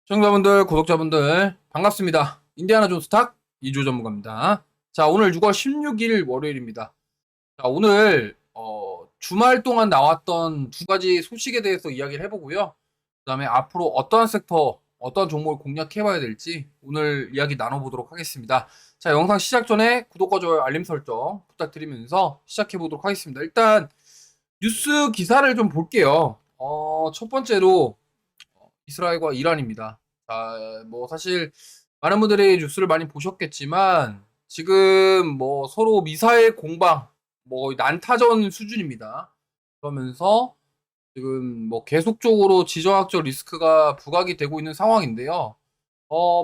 시청자분들, 구독자분들 반갑습니다. 인디아나 존스탁 이주 전문가입니다. 자, 오늘 6월 16일 월요일입니다. 자, 오늘 주말 동안 나왔던 두 가지 소식에 대해서 이야기를 해보고요. 그다음에 앞으로 어떠한 섹터, 어떠한 종목을 공략해봐야 될지 오늘 이야기 나눠보도록 하겠습니다. 자, 영상 시작 전에 구독과 좋아요, 알림 설정 부탁드리면서 시작해보도록 하겠습니다. 일단 뉴스 기사를 좀 볼게요. 첫 번째로 이스라엘과 이란입니다. 뭐 사실 많은 분들이 뉴스를 많이 보셨겠지만 지금 뭐 서로 미사일 공방, 뭐 난타전 수준입니다. 그러면서 지금 뭐 계속적으로 지정학적 리스크가 부각이 되고 있는 상황인데요.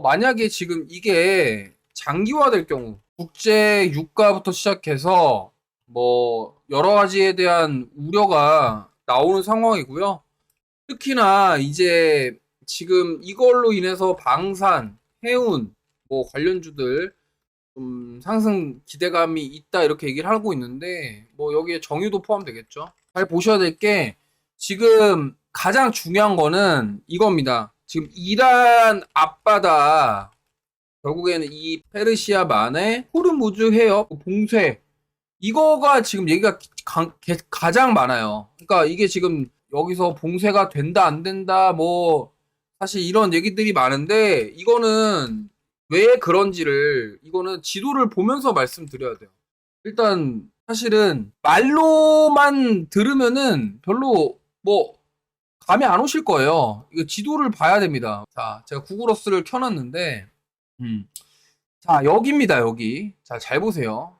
만약에 지금 이게 장기화될 경우 국제 유가부터 시작해서 뭐 여러 가지에 대한 우려가 나오는 상황이고요. 특히나 이제 지금 이걸로 인해서 방산, 해운 뭐 관련주들 좀 상승 기대감이 있다 이렇게 얘기를 하고 있는데 뭐 여기에 정유도 포함되겠죠. 잘 보셔야 될 게 지금 가장 중요한 거는 이겁니다. 지금 이란 앞바다 결국에는 이 페르시아만의 호르무즈 해협 봉쇄 이거가 지금 얘기가 가장 많아요. 그러니까 이게 지금 여기서 봉쇄가 된다, 안 된다, 뭐, 사실 이런 얘기들이 많은데, 이거는 왜 그런지를, 이거는 지도를 보면서 말씀드려야 돼요. 일단, 사실은, 말로만 들으면은 별로, 뭐, 감이 안 오실 거예요. 이거 지도를 봐야 됩니다. 자, 제가 구글어스를 켜놨는데, 음. 자, 여기입니다, 여기. 자, 잘 보세요.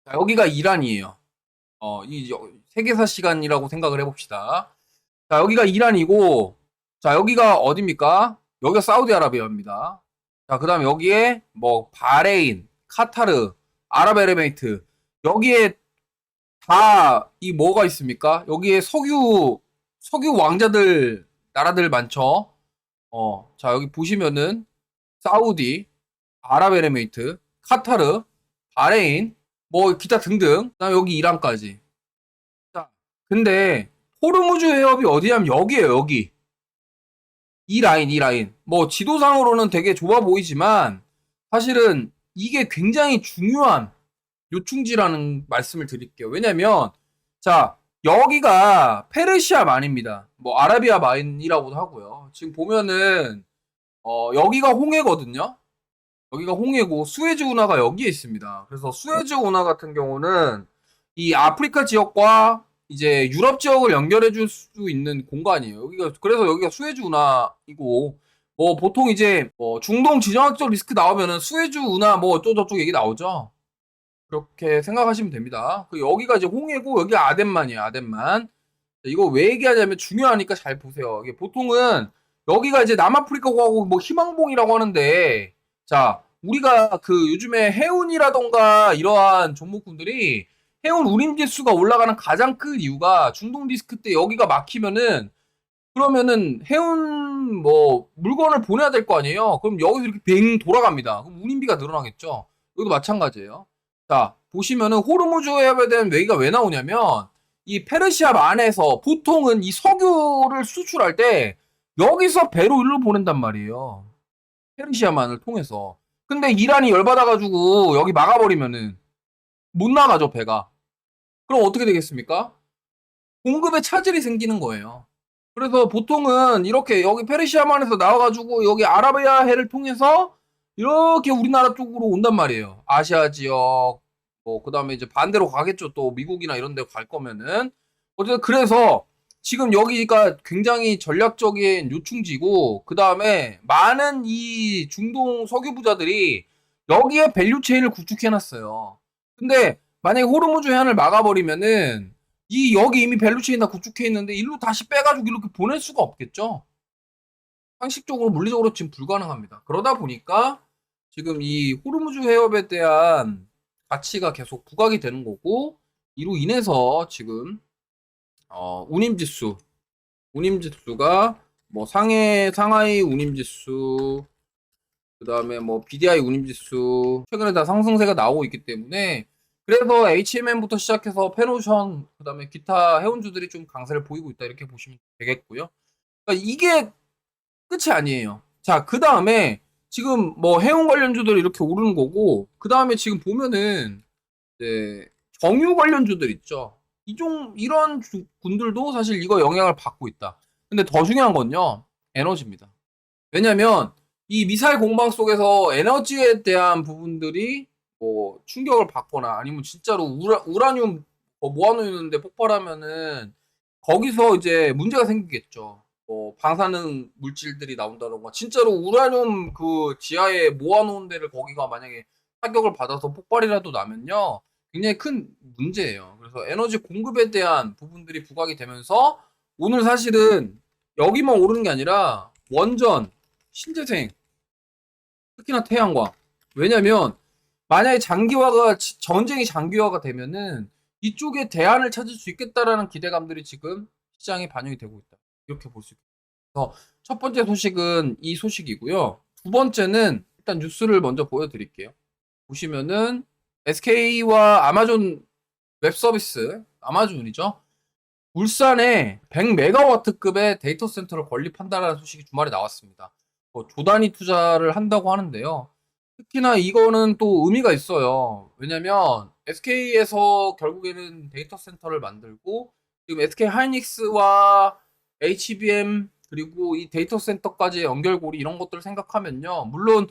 자, 여기가 이란이에요. 세계사 시간이라고 생각을 해봅시다. 자, 여기가 이란이고, 자, 여기가 어딥니까? 여기가 사우디아라비아입니다. 자, 그 다음에 여기에 뭐 바레인, 카타르, 아랍에미레이트 여기에 다 이 뭐가 있습니까? 여기에 석유 왕자들 나라들 많죠. 자, 여기 보시면은 사우디, 아랍에미레이트, 카타르, 바레인, 뭐 기타 등등. 그다음에 여기 이란까지. 자, 근데 호르무즈 해협이 어디냐면 여기에요, 여기. 이 라인, 이 라인. 뭐 지도상으로는 되게 좁아 보이지만 사실은 이게 굉장히 중요한 요충지라는 말씀을 드릴게요. 왜냐면 자, 여기가 페르시아 만입니다. 뭐 아라비아 만이라고도 하고요. 지금 보면은 여기가 홍해거든요. 여기가 홍해고 스웨즈 운하가 여기에 있습니다. 그래서 스웨즈 운하 같은 경우는 이 아프리카 지역과 이제 유럽 지역을 연결해 줄 수 있는 공간이에요. 여기가 그래서 여기가 스웨즈 운하이고 뭐 보통 이제 뭐 중동 지정학적 리스크 나오면은 스웨즈 운하 뭐 어쩌고저쩌고 얘기 나오죠. 그렇게 생각하시면 됩니다. 그 여기가 이제 홍해고 여기가 아덴만이에요. 아덴만. 이거 왜 얘기하냐면 중요하니까 잘 보세요. 이게 보통은 여기가 이제 남아프리카하고 뭐 희망봉이라고 하는데 자 우리가 그 요즘에 해운이라던가 이러한 종목군들이 해운 운임 지수가 올라가는 가장 큰 이유가 중동 리스크 때 여기가 막히면은 그러면은 해운 뭐 물건을 보내야 될 거 아니에요. 그럼 여기서 이렇게 뱅 돌아갑니다. 그럼 운임비가 늘어나겠죠. 여기도 마찬가지예요. 자 보시면은 호르무즈 해협에 대한 얘기가 왜 나오냐면 이 페르시아 안에서 보통은 이 석유를 수출할 때 여기서 배로 일로 보낸단 말이에요. 페르시아만을 통해서. 근데 이란이 열받아가지고 여기 막아버리면은 못 나가죠 배가. 그럼 어떻게 되겠습니까? 공급에 차질이 생기는 거예요. 그래서 보통은 이렇게 여기 페르시아만에서 나와가지고 여기 아라비아해를 통해서 이렇게 우리나라 쪽으로 온단 말이에요. 아시아 지역, 뭐, 그 다음에 이제 반대로 가겠죠. 또 미국이나 이런 데 갈 거면은. 어쨌든 그래서 지금 여기가 굉장히 전략적인 요충지고, 그 다음에 많은 이 중동 석유 부자들이 여기에 밸류 체인을 구축해놨어요. 근데 만약에 호르무즈 해안을 막아버리면은 이 여기 이미 밸류체인 다 구축해 있는데 일로 다시 빼가지고 이렇게 보낼 수가 없겠죠. 상식적으로 물리적으로 지금 불가능합니다. 그러다 보니까 지금 이 호르무즈 해협에 대한 가치가 계속 부각이 되는 거고 이로 인해서 지금 운임지수 운임지수가 뭐 상하이 운임지수 그 다음에 뭐 BDI 운임지수 최근에 다 상승세가 나오고 있기 때문에 그래서 HMM부터 시작해서 페노션 그 다음에 기타 해운주들이 좀 강세를 보이고 있다 이렇게 보시면 되겠고요. 그러니까 이게 끝이 아니에요. 자, 그 다음에 지금 뭐 해운 관련주들이 이렇게 오르는 거고, 그 다음에 지금 보면은 이제 정유 관련주들 있죠. 이런 군들도 사실 이거 영향을 받고 있다. 근데 더 중요한 건요, 에너지입니다. 왜냐면 이 미사일 공방 속에서 에너지에 대한 부분들이 뭐 충격을 받거나 아니면 진짜로 우라늄 모아놓는데 폭발하면은 거기서 이제 문제가 생기겠죠. 뭐 방사능 물질들이 나온다던가 진짜로 우라늄 그 지하에 모아놓은 데를 거기가 만약에 타격을 받아서 폭발이라도 나면요 굉장히 큰 문제예요. 그래서 에너지 공급에 대한 부분들이 부각이 되면서 오늘 사실은 여기만 오르는 게 아니라 원전, 신재생, 특히나 태양광. 왜냐면 만약에 전쟁이 장기화가 되면은 이쪽에 대안을 찾을 수 있겠다라는 기대감들이 지금 시장에 반영이 되고 있다. 이렇게 볼 수 있겠습니다. 첫 번째 소식은 이 소식이고요. 두 번째는 일단 뉴스를 먼저 보여드릴게요. 보시면은 SK와 아마존 웹 서비스, 아마존이죠. 울산에 100메가와트급의 데이터 센터를 건립한다라는 소식이 주말에 나왔습니다. 조단위 투자를 한다고 하는데요. 특히나 이거는 또 의미가 있어요. 왜냐면 SK에서 결국에는 데이터 센터를 만들고 지금 SK 하이닉스와 HBM 그리고 이 데이터 센터까지의 연결고리 이런 것들을 생각하면요. 물론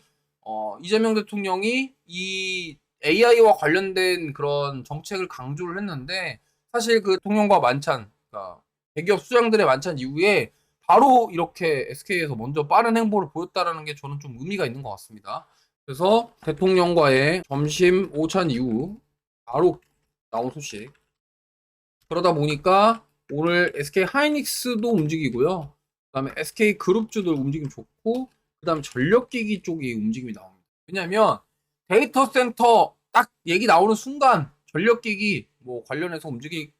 이재명 대통령이 이 AI와 관련된 그런 정책을 강조를 했는데 사실 그 대통령과 만찬, 그러니까 대기업 수장들의 만찬 이후에 바로 이렇게 SK에서 먼저 빠른 행보를 보였다라는 게 저는 좀 의미가 있는 것 같습니다. 그래서 대통령과의 점심 오찬 이후 바로 나온 소식. 그러다 보니까 오늘 SK 하이닉스도 움직이고요. 그다음에 SK 그룹주들 움직임 좋고 그다음에 전력기기 쪽이 움직임이 나옵니다. 왜냐하면 데이터 센터 딱 얘기 나오는 순간 전력기기 뭐 관련해서 움직이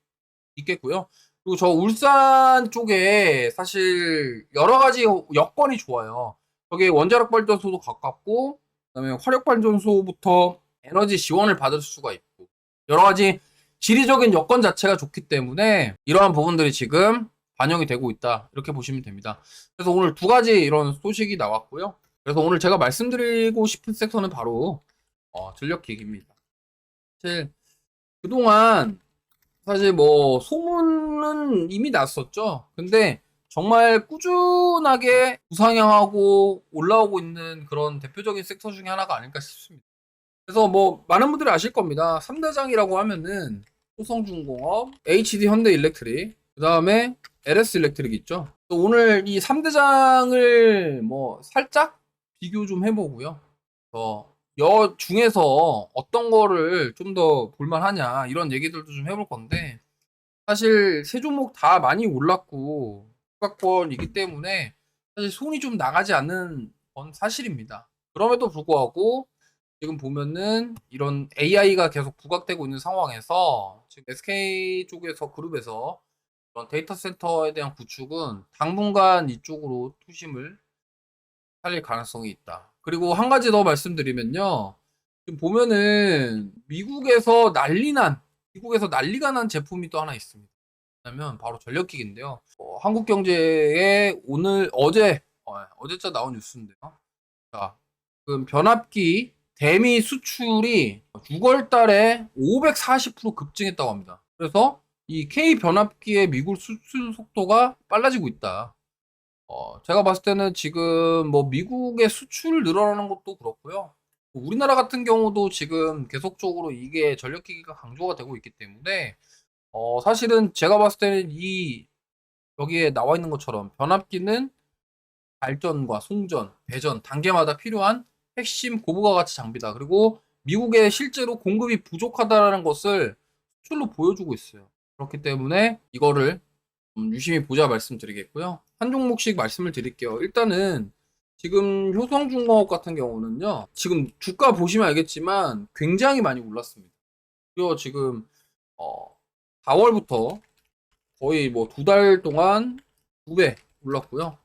있겠고요. 그리고 저 울산 쪽에 사실 여러 가지 여건이 좋아요. 저기 원자력 발전소도 가깝고 그다음에 화력 발전소부터 에너지 지원을 받을 수가 있고 여러 가지 지리적인 여건 자체가 좋기 때문에 이러한 부분들이 지금 반영이 되고 있다. 이렇게 보시면 됩니다. 그래서 오늘 두 가지 이런 소식이 나왔고요. 그래서 오늘 제가 말씀드리고 싶은 섹터는 바로 전력기기입니다. 사실 그동안 사실 뭐 소문은 이미 났었죠. 근데 정말 꾸준하게 우상향하고 올라오고 있는 그런 대표적인 섹터 중에 하나가 아닐까 싶습니다. 그래서 뭐 많은 분들이 아실 겁니다. 3대장이라고 하면은 호성중공업, HD 현대일렉트릭, 그 다음에 LS 일렉트릭 있죠. 또 오늘 이 3대장을 뭐 살짝 비교 좀 해보고요. 여 중에서 어떤 거를 좀 더 볼만하냐 이런 얘기들도 좀 해볼 건데 사실 세 종목 다 많이 올랐고 국가권이기 때문에 사실 손이 좀 나가지 않는 건 사실입니다. 그럼에도 불구하고 지금 보면은 이런 AI가 계속 부각되고 있는 상황에서 지금 SK 쪽에서 그룹에서 이런 데이터 센터에 대한 구축은 당분간 이쪽으로 투심을 살릴 가능성이 있다. 그리고 한 가지 더 말씀드리면요. 지금 보면은 미국에서 난리가 난 제품이 또 하나 있습니다. 뭐냐면 바로 전력기기인데요. 한국경제에 어제자 나온 뉴스인데요. 자, 지금 변압기 대미 수출이 6월 달에 540% 급증했다고 합니다. 그래서 이 K 변압기의 미국 수출 속도가 빨라지고 있다. 제가 봤을 때는 지금 뭐 미국의 수출 늘어나는 것도 그렇고요. 우리나라 같은 경우도 지금 계속적으로 이게 전력기기가 강조가 되고 있기 때문에 사실은 제가 봤을 때는 여기에 나와 있는 것처럼 변압기는 발전과 송전, 배전 단계마다 필요한 핵심 고부가 가치 장비다. 그리고 미국에 실제로 공급이 부족하다라는 것을 수출로 보여주고 있어요. 그렇기 때문에 이거를 유심히 보자 말씀드리겠고요. 한 종목씩 말씀을 드릴게요. 일단은 지금 효성중공업 같은 경우는요. 지금 주가 보시면 알겠지만 굉장히 많이 올랐습니다. 그리고 지금 4월부터 거의 뭐 2달 동안 2배 올랐고요.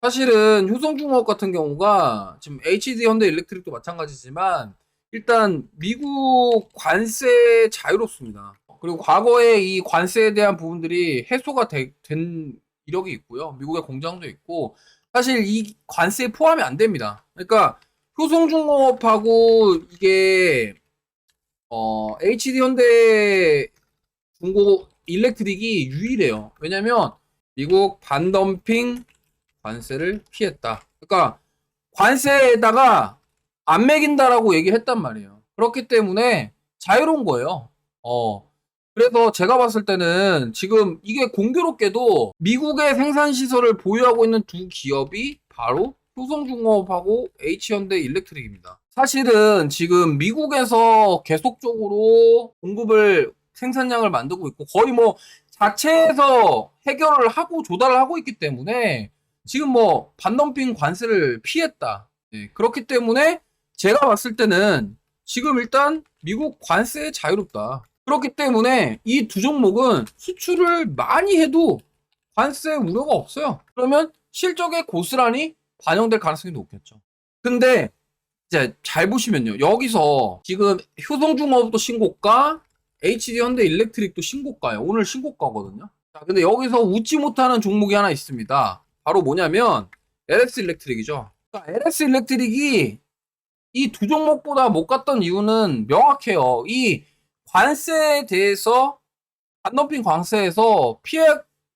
사실은 효성중공업 같은 경우가 지금 HD 현대일렉트릭도 마찬가지지만 일단 미국 관세 자유롭습니다. 그리고 과거에 이 관세에 대한 부분들이 해소가 된 이력이 있고요. 미국의 공장도 있고 사실 이 관세에 포함이 안 됩니다. 그러니까 효성중공업하고 이게 HD 현대 중고 일렉트릭이 유일해요. 왜냐면 미국 반덤핑 관세를 피했다. 그러니까 관세에다가 안 매긴다라고 얘기했단 말이에요. 그렇기 때문에 자유로운 거예요. 그래서 제가 봤을 때는 지금 이게 공교롭게도 미국의 생산 시설을 보유하고 있는 두 기업이 바로 효성중공업하고 H현대 일렉트릭입니다. 사실은 지금 미국에서 계속적으로 공급을 생산량을 만들고 있고 거의 뭐 자체에서 해결을 하고 조달을 하고 있기 때문에 지금 뭐 반덤핑 관세를 피했다. 네, 그렇기 때문에 제가 봤을 때는 지금 일단 미국 관세에 자유롭다. 그렇기 때문에 이 두 종목은 수출을 많이 해도 관세 우려가 없어요. 그러면 실적에 고스란히 반영될 가능성이 높겠죠. 근데 이제 잘 보시면요. 여기서 지금 효성중공업도 신고가, HD 현대 일렉트릭도 신고가예요. 오늘 신고가거든요. 자, 근데 여기서 웃지 못하는 종목이 하나 있습니다. 바로 뭐냐면 LS 일렉트릭이죠. LS 일렉트릭이 이 두 종목보다 못 갔던 이유는 명확해요. 이 관세에 대해서 반덤핑 관세에서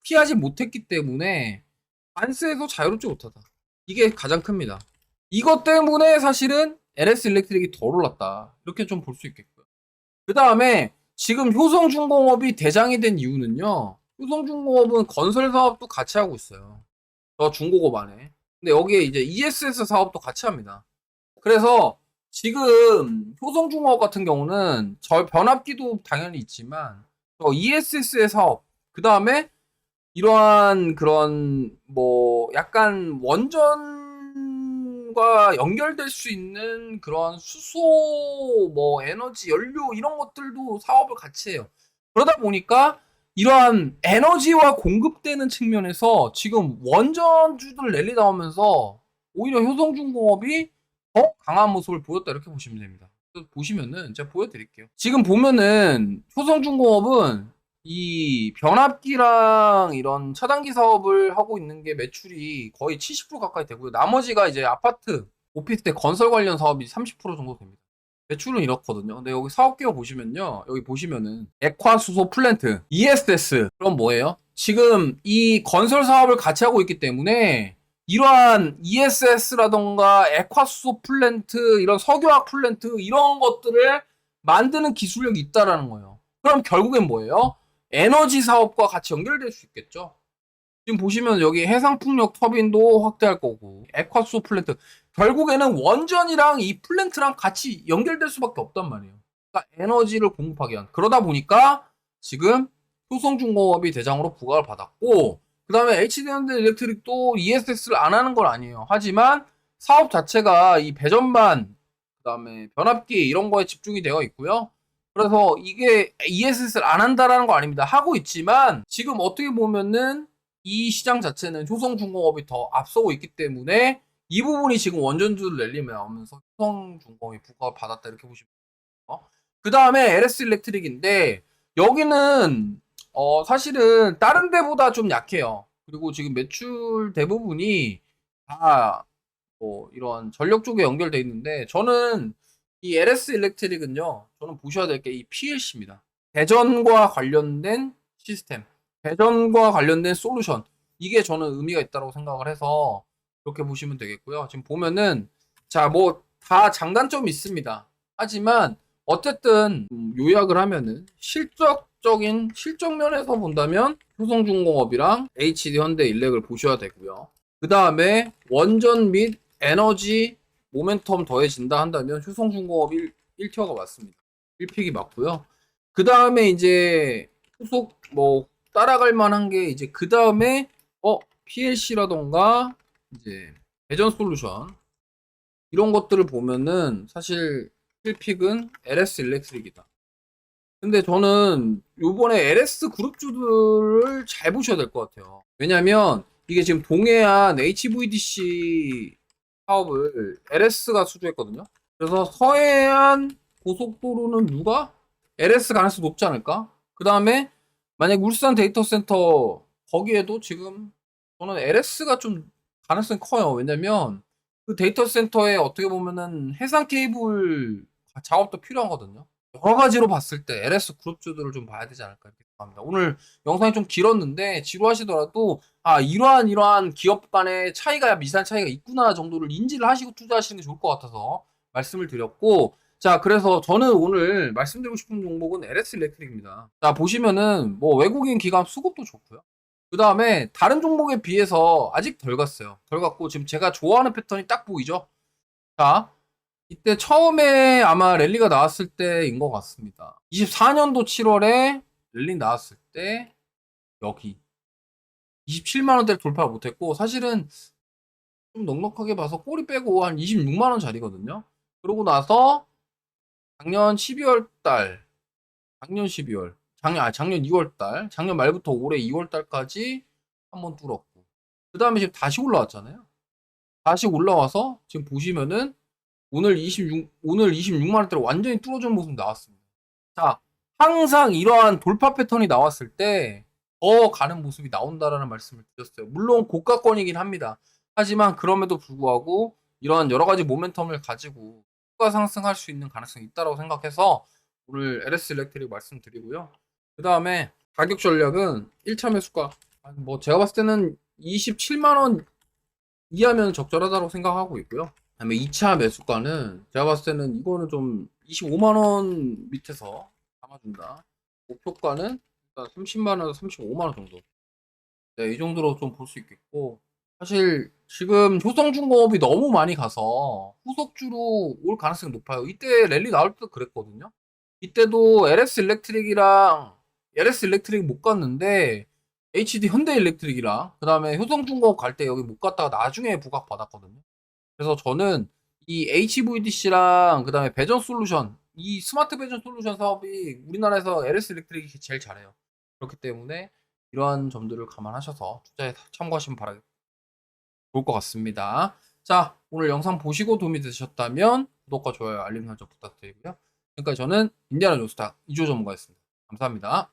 피하지 못했기 때문에 관세에서 자유롭지 못하다. 이게 가장 큽니다. 이것 때문에 사실은 LS 일렉트릭이 덜 올랐다. 이렇게 좀 볼 수 있겠고요. 그 다음에 지금 효성중공업이 대장이 된 이유는요. 효성중공업은 건설 사업도 같이 하고 있어요. 저 중고급 안에. 근데 여기에 이제 ESS 사업도 같이 합니다. 그래서 지금 효성중공업 같은 경우는 변압기도 당연히 있지만 ESS의 사업, 그 다음에 이러한 그런 뭐 약간 원전과 연결될 수 있는 그런 수소, 뭐 에너지, 연료 이런 것들도 사업을 같이 해요. 그러다 보니까 이러한 에너지와 공급되는 측면에서 지금 원전주들 랠리 나오면서 오히려 효성중공업이 더 강한 모습을 보였다 이렇게 보시면 됩니다. 보시면은 제가 보여드릴게요. 지금 보면은 효성중공업은 이 변압기랑 이런 차단기 사업을 하고 있는 게 매출이 거의 70% 가까이 되고요. 나머지가 이제 아파트, 오피스텔 건설 관련 사업이 30% 정도 됩니다. 매출은 이렇거든요. 근데 여기 사업계획 보시면요. 여기 보시면은 액화수소 플랜트, ESS. 그럼 뭐예요? 지금 이 건설 사업을 같이 하고 있기 때문에 이러한 ESS라던가 액화수소 플랜트, 이런 석유화학 플랜트 이런 것들을 만드는 기술력이 있다라는 거예요. 그럼 결국엔 뭐예요? 에너지 사업과 같이 연결될 수 있겠죠. 지금 보시면 여기 해상풍력 터빈도 확대할 거고 액화수소 플랜트 결국에는 원전이랑 이 플랜트랑 같이 연결될 수밖에 없단 말이에요. 그러니까 에너지를 공급하기 위한. 그러다 보니까 지금 효성중공업이 대장으로 부각을 받았고 그 다음에 HD현대 일렉트릭도 ESS를 안 하는 건 아니에요. 하지만 사업 자체가 이 배전반, 그 다음에 변압기 이런 거에 집중이 되어 있고요. 그래서 이게 ESS를 안 한다라는 거 아닙니다. 하고 있지만 지금 어떻게 보면은 이 시장 자체는 효성중공업이 더 앞서고 있기 때문에 이 부분이 지금 원전주를 랠리며 나오면서 효성중공업이 부각을 받았다 이렇게 보시면 돼요. 그 다음에 LS 일렉트릭인데 여기는 사실은 다른 데보다 좀 약해요. 그리고 지금 매출 대부분이 다 뭐 이런 전력 쪽에 연결돼 있는데 저는 이 LS 일렉트릭은요. 저는 보셔야 될 게 이 PLC입니다. 대전과 관련된 시스템, 대전과 관련된 솔루션. 이게 저는 의미가 있다고 생각을 해서 이렇게 보시면 되겠고요. 지금 보면은 자, 뭐 다 장단점이 있습니다. 하지만 어쨌든 요약을 하면은 실적적인 실적면에서 본다면 효성중공업이랑 HD 현대 일렉을 보셔야 되고요. 그 다음에 원전 및 에너지 모멘텀 더해진다 한다면 효성중공업 1티어가 맞습니다. 1픽이 맞고요. 그 다음에 이제 후속 뭐 따라갈 만한 게 이제 그 다음에 PLC라던가 이제 배전 솔루션 이런 것들을 보면은 사실 1픽은 LS 일렉트릭이다. 근데 저는 요번에 LS 그룹주들을 잘 보셔야 될 것 같아요. 왜냐면 이게 지금 동해안 HVDC 사업을 LS가 수주했거든요. 그래서 서해안 고속도로는 누가? LS 가능성이 높지 않을까? 그 다음에 만약 울산 데이터 센터 거기에도 지금 저는 LS가 좀 가능성이 커요. 왜냐면 그 데이터 센터에 어떻게 보면은 해상 케이블 작업도 필요하거든요. 여러 가지로 봤을 때 LS 그룹주들을 좀 봐야 되지 않을까 이렇게 생각합니다. 오늘 영상이 좀 길었는데 지루하시더라도 이러한 기업 간의 차이가 미세한 차이가 있구나 정도를 인지를 하시고 투자하시는 게 좋을 것 같아서 말씀을 드렸고, 자, 그래서 저는 오늘 말씀드리고 싶은 종목은 LS 일렉트릭입니다. 자, 보시면은 뭐 외국인 기관 수급도 좋고요. 그 다음에 다른 종목에 비해서 아직 덜 갔어요. 덜 갔고 지금 제가 좋아하는 패턴이 딱 보이죠? 자, 이때 처음에 아마 랠리가 나왔을 때인 것 같습니다. 24년도 7월에 랠리 나왔을 때 여기 27만 원대를 돌파를 못했고, 사실은 좀 넉넉하게 봐서 꼬리 빼고 한 26만 원짜리거든요. 그러고 나서 작년 12월 달, 작년 12월, 작년 2월 달, 작년 말부터 올해 2월 달까지 한번 뚫었고, 그 다음에 지금 다시 올라왔잖아요. 다시 올라와서 지금 보시면은 오늘 26만 원대로 완전히 뚫어준 모습 나왔습니다. 자, 항상 이러한 돌파 패턴이 나왔을 때 더 가는 모습이 나온다라는 말씀을 드렸어요. 물론 고가권이긴 합니다. 하지만 그럼에도 불구하고 이러한 여러 가지 모멘텀을 가지고 추가 상승할 수 있는 가능성이 있다고 생각해서 오늘 LS 일렉트릭 말씀드리고요. 그 다음에 가격 전략은 1차 매수가 뭐 제가 봤을 때는 27만 원 이하면 적절하다고 생각하고 있고요. 그다음에 2차 매수가는 제가 봤을 때는 이거는 좀 25만 원 밑에서 담아준다. 목표가는 일단 30만 원에서 35만 원 정도. 네, 이 정도로 좀 볼 수 있겠고, 사실 지금 효성중공업이 너무 많이 가서 후속주로 올 가능성이 높아요. 이때 랠리 나올 때도 그랬거든요. 이때도 LS 일렉트릭 못 갔는데 HD 현대일렉트릭이랑 그 다음에 효성중공업 갈 때 여기 못 갔다가 나중에 부각 받았거든요. 그래서 저는 이 HVDC랑 그 다음에 배전 솔루션, 이 스마트 배전 솔루션 사업이 우리나라에서 LS 일렉트릭이 제일 잘해요. 그렇기 때문에 이러한 점들을 감안하셔서 투자에 참고하시면 좋을 것 같습니다. 자, 오늘 영상 보시고 도움이 되셨다면 구독과 좋아요, 알림 설정 부탁드리고요. 지금까지 저는 인디아나 조스탁 이조 전문가였습니다. 감사합니다.